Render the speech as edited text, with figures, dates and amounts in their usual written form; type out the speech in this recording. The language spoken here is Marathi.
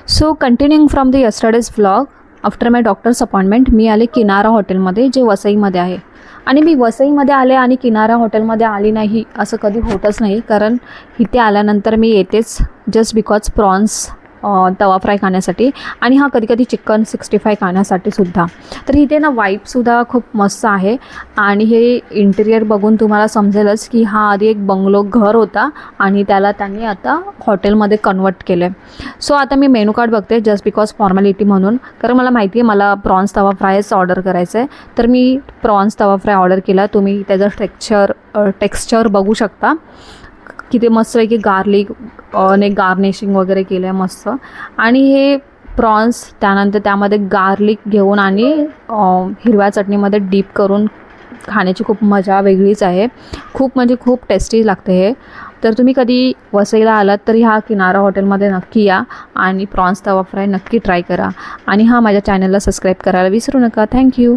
So continuing from the yesterday's vlog, after my doctor's appointment मी आले किनारा हॉटेलमध्ये, जे वसईमध्ये आहे. आणि मी वसईमध्ये आले आणि किनारा हॉटेलमध्ये आली नाही असं कधी होतच नाही, कारण इथे आल्यानंतर मी येतेच जस्ट बिकॉज प्रॉन्स तवा फ्राय खाण्यासाठी आणि हा कधीकधी चिकन 65 खाण्यासाठी सुद्धा. तर इथे ना वाईबसुद्धा खूप मस्त आहे आणि हे इंटिरियर बघून तुम्हाला समजेलच की हा आधी एक बंगलो घर होता आणि त्याला त्यांनी आता हॉटेलमध्ये कन्वर्ट केलं आहे. सो आता मी मेनू कार्ड बघते जस्ट बिकॉज फॉर्मॅलिटी म्हणून, कारण मला माहिती आहे मला प्रॉन्स तवा फ्रायच ऑर्डर करायचं आहे. तर मी प्रॉन्स तवा फ्राय ऑर्डर केला. तुम्ही त्याचं टेक्स्चर बघू शकता, किती मस्तपैकी गार्लिक ने गार्निशिंग वगैरे केलं आहे मस्त. आणि हे प्रॉन्स त्यानंतर त्यामध्ये गार्लिक घेऊन आणि हिरव्या चटणीमध्ये डीप करून खाण्याची खूप मजा वेगळीच आहे. खूप म्हणजे खूप टेस्टी लागते हे. तर तुम्ही कधी वसईला आलात तर ह्या किनारा हॉटेलमध्ये नक्की या आणि प्रॉन्स तवा फ्राय नक्की ट्राय करा. आणि माझ्या चॅनलला सबस्क्राईब करायला विसरू नका. थँक्यू.